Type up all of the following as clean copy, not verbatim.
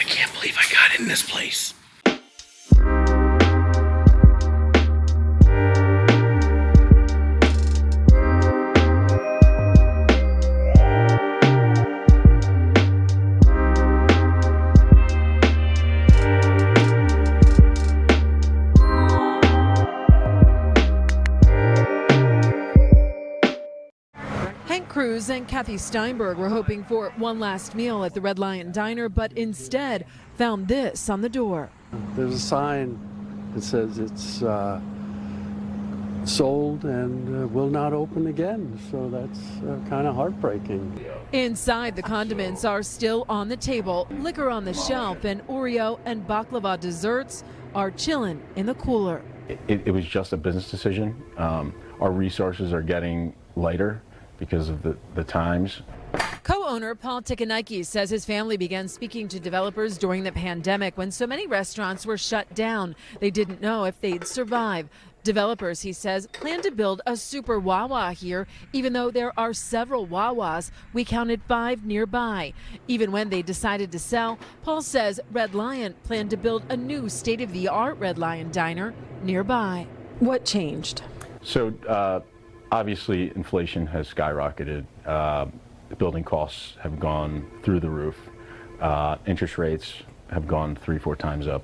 I can't believe I got in this place. Cruz and Kathy Steinberg were hoping for one last meal at the Red Lion Diner, but instead found this on the door. There's a sign that says it's sold and will not open again, so that's kind of heartbreaking. Inside, the condiments are still on the table, liquor on the shelf, and Oreo and baklava desserts are chilling in the cooler. It was just a business decision. Our resources are getting lighter because of the times. Co-owner Paul Tikanike says his family began speaking to developers during the pandemic when so many restaurants were shut down. They didn't know if they'd survive. Developers, he says, plan to build a super Wawa here, even though there are several Wawas. We counted 5 nearby. Even when they decided to sell, Paul says Red Lion planned to build a new state-of-the-art Red Lion diner nearby. What changed? So obviously inflation has skyrocketed. Building costs have gone through the roof. Interest rates have gone 3-4 times up.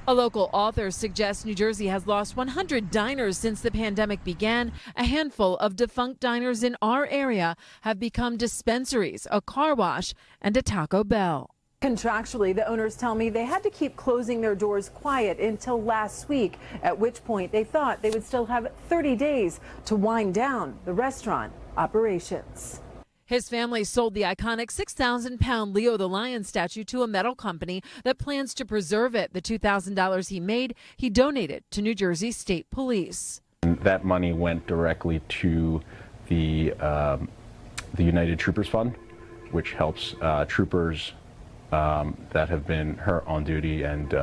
A local author suggests New Jersey has lost 100 diners since the pandemic began. A handful of defunct diners in our area have become dispensaries, a car wash, and a Taco Bell. Contractually, the owners tell me they had to keep closing their doors quiet until last week, at which point they thought they would still have 30 days to wind down the restaurant operations. His family sold the iconic 6,000-pound Leo the Lion statue to a metal company that plans to preserve it. The $2,000 he made, he donated to New Jersey State Police. That money went directly to the United Troopers Fund, which helps troopers that have been hurt on duty and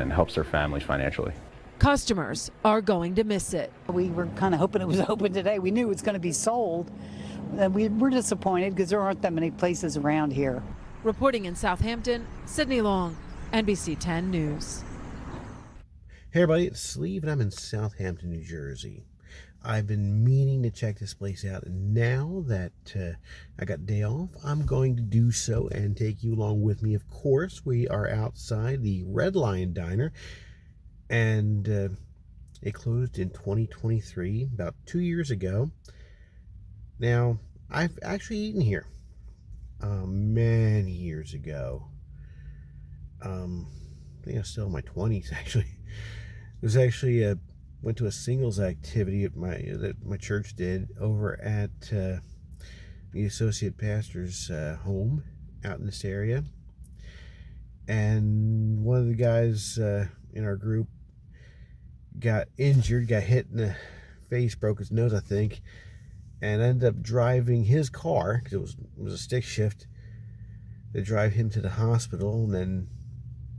helps their families financially. Customers are going to miss it. We were kind of hoping it was open today. We knew it was going to be sold. We were disappointed because there aren't that many places around here. Reporting in Southampton, Sydney Long, NBC 10 News. Hey everybody, it's Sleeve and I'm in Southampton, New Jersey. I've been meaning to check this place out, and now that I got day off, I'm going to do so and take you along with me. Of course, we are outside the Red Lion Diner, and it closed in 2023, about 2 years ago. Now, I've actually eaten here many years ago. I think I was still in my 20s, actually. It was actually went to a singles activity that my church did over at the associate pastor's home out in this area. And one of the guys in our group got injured, got hit in the face, broke his nose, I think, and ended up driving his car, because it was a stick shift, to drive him to the hospital. And then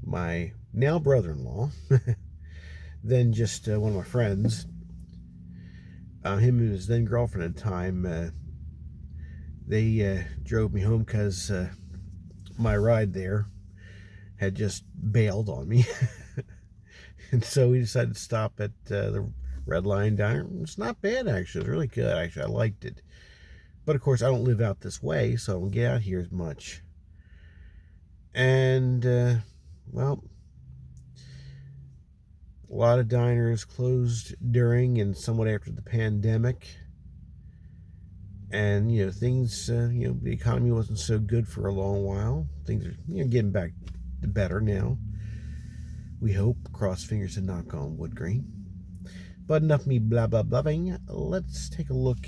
my now brother-in-law, then just one of my friends, him and his then girlfriend at the time, they drove me home because my ride there had just bailed on me. And so we decided to stop at the Red Lion Diner. It's not bad, actually. It's really good, actually. I liked it. But, of course, I don't live out this way, so I don't get out here as much. And, well, a lot of diners closed during and somewhat after the pandemic. And, things, the economy wasn't so good for a long while. Things are, getting back to better now. We hope. Cross fingers and knock on wood grain. But enough of me blah blah blah-ing. Let's take a look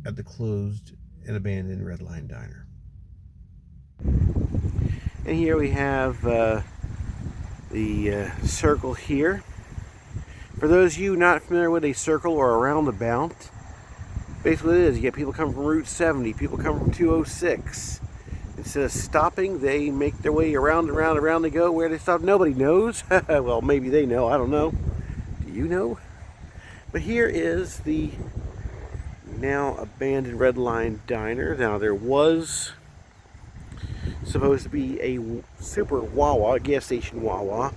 at the closed and abandoned Red Lion Diner. And here we have the circle here. For those of you not familiar with a circle or a roundabout, basically what it is, you get people coming from Route 70, people coming from 206. Instead of stopping, they make their way around and around and around they go. Where they stop, nobody knows. Well, maybe they know, I don't know. Do you know? But here is the now abandoned Red Lion Diner. Now, there was supposed to be a super Wawa, gas station Wawa,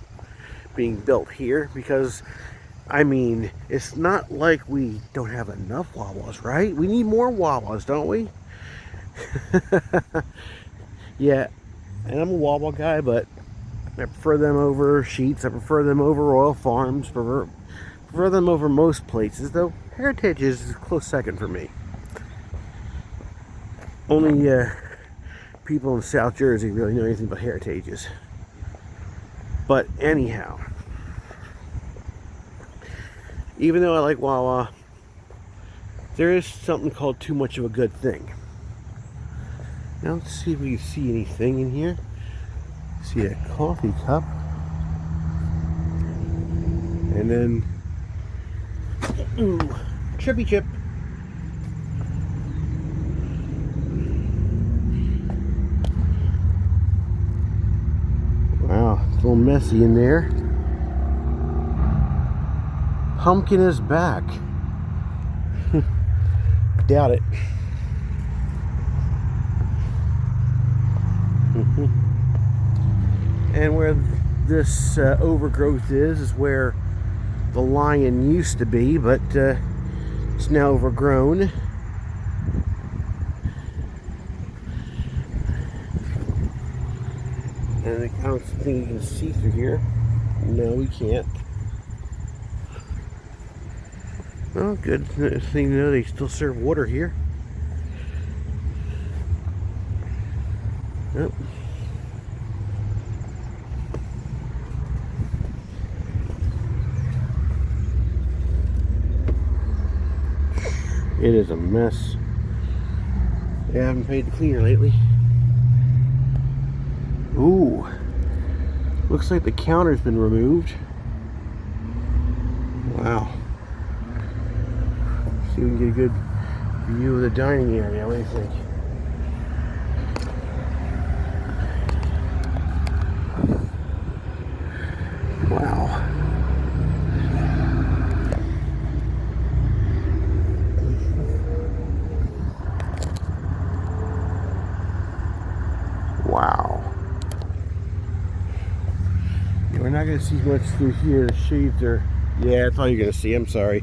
being built here because, I mean, it's not like we don't have enough Wawas, right? We need more Wawas, don't we? Yeah, and I'm a Wawa guy, but I prefer them over Sheetz. I prefer them over Royal Farms. Prefer them over most places, though Heritage is a close second for me. Only people in South Jersey really know anything about Heritages. But anyhow, even though I like Wawa, there is something called too much of a good thing. Now let's see if we can see anything in here. See a coffee cup. And then, ooh, Chippy Chip. Wow, it's a little messy in there. Pumpkin is back. Doubt it. And where this overgrowth is where the lion used to be, but it's now overgrown. And I don't think you can see through here. No, we can't. Well, good thing to know they still serve water here. Yep. It is a mess. They haven't paid the cleaner lately. Ooh. Looks like the counter's been removed. Wow. See if we can get a good view of the dining area. What do you think? Wow. Wow. Yeah, we're not going to see much through here. The shades are... Yeah, that's all you're going to see. I'm sorry.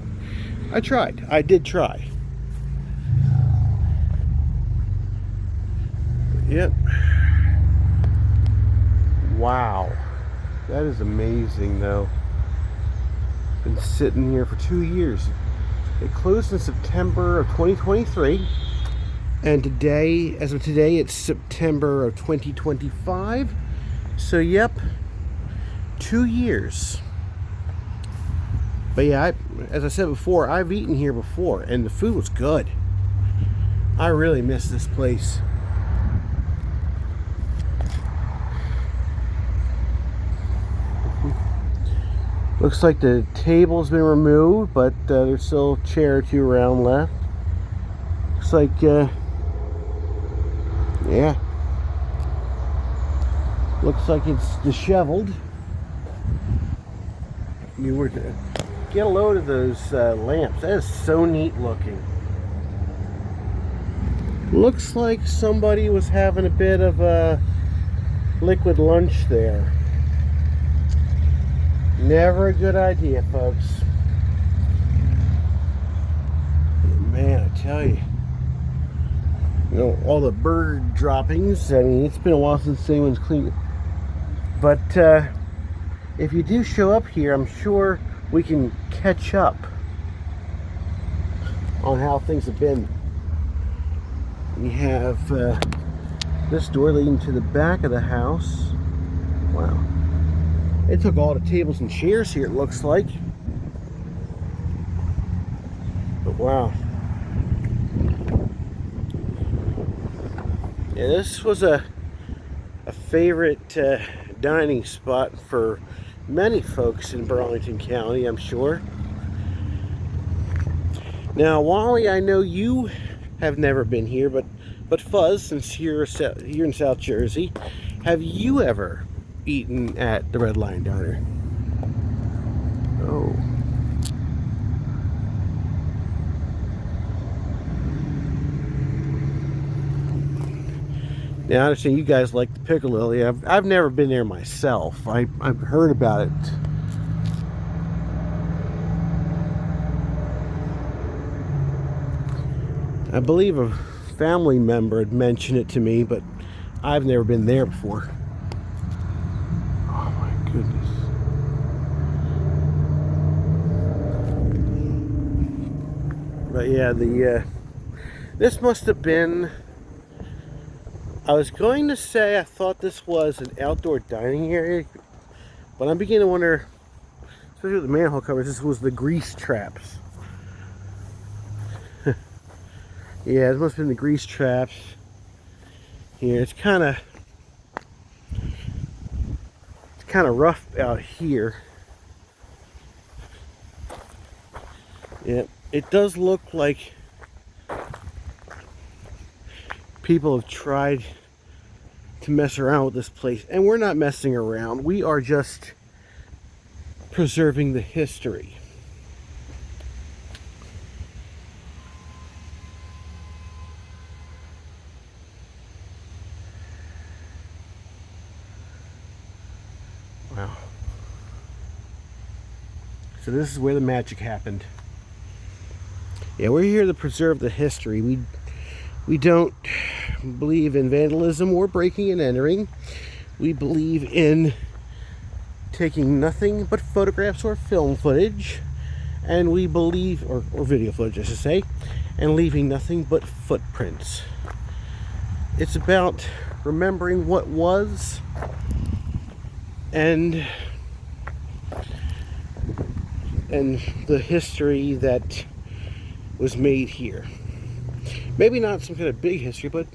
I tried. I did try. Yep. Wow. That is amazing, though. Been sitting here for 2 years. It closed in September of 2023. And today, as of today, it's September of 2025. So, yep. 2 years. But yeah, as I said before, I've eaten here before, and the food was good. I really miss this place. Looks like the table's been removed, but there's still a chair or two around left. Looks like, yeah. Looks like it's disheveled. You were to get a load of those lamps. That is so neat looking. Looks like somebody was having a bit of a liquid lunch there. Never a good idea, folks. Man, I tell you. You know, all the bird droppings. I mean, it's been a while since anyone's cleaned it. But if you do show up here, I'm sure we can catch up on how things have been. We have this door leading to the back of the house. Wow. They took all the tables and chairs here, it looks like. But wow. Yeah, this was a favorite dining spot for many folks in Burlington County, I'm sure. Now, Wally, I know you have never been here, but Fuzz, since you're in South Jersey, have you ever eaten at the Red Lion Diner? Oh. Now, I understand you guys like the pickle lily. I've never been there myself. I've heard about it. I believe a family member had mentioned it to me, but I've never been there before. Oh my goodness. But yeah, this must have been, I was going to say I thought this was an outdoor dining area, but I'm beginning to wonder, especially with the manhole covers, this was the grease traps. Yeah, it must have been the grease traps. Here, it's kind of rough out here. Yeah, it does look like people have tried to mess around with this place, and we're not messing around. We are just preserving the history. Wow. So this is where the magic happened. Yeah, we're here to preserve the history. We don't believe in vandalism or breaking and entering. We believe in taking nothing but photographs or film footage, and we believe, or video footage I should say, and leaving nothing but footprints. It's about remembering what was and the history that was made here. Maybe not some kind of big history, but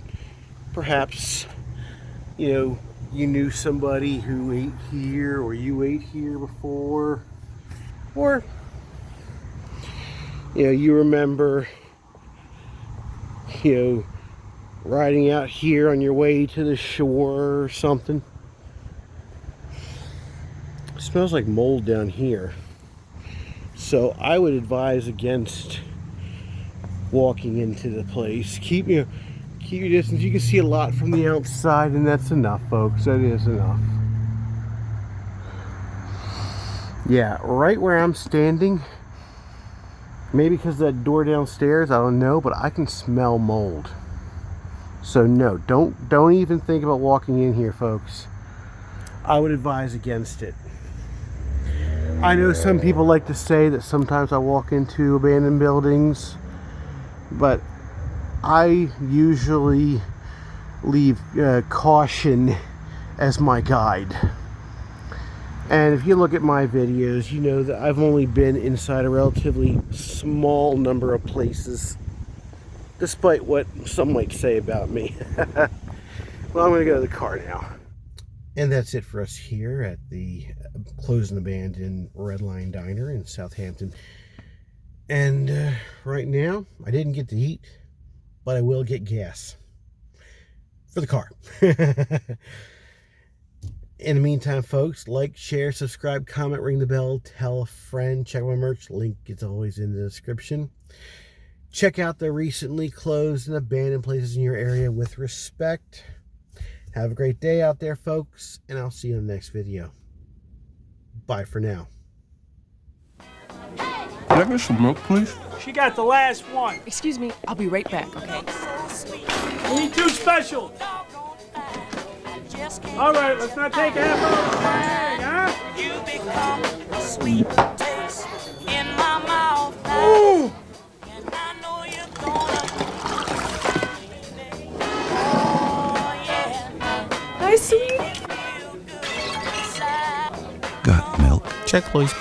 perhaps, you know, you knew somebody who ate here, or you ate here before, or, you know, you remember, you know, riding out here on your way to the shore or something. It smells like mold down here. So I would advise against walking into the place. Keep your distance. You can see a lot from the outside, and that's enough, folks. That is enough. Yeah, right where I'm standing, maybe because of that door downstairs, I don't know, but I can smell mold. So no, don't even think about walking in here, folks. I would advise against it. I know some people like to say that sometimes I walk into abandoned buildings, but I usually leave caution as my guide. And if you look at my videos, you know that I've only been inside a relatively small number of places, despite what some might say about me. Well, I'm going to go to the car now. And that's it for us here at the closed and abandoned Red Line Diner in Southampton. And right now, I didn't get to eat, but I will get gas for the car. In the meantime, folks, like, share, subscribe, comment, ring the bell, tell a friend, check out my merch. Link is always in the description. Check out the recently closed and abandoned places in your area with respect. Have a great day out there, folks, and I'll see you in the next video. Bye for now. Can I get some milk, please? She got the last one. Excuse me, I'll be right back, okay? We need two specials. All right, let's not take half of the bag, huh? You become a sweet taste in my mouth. Ooh. And I know you're gonna. Oh, yeah. Hi, sweetie. Got milk. Check, please.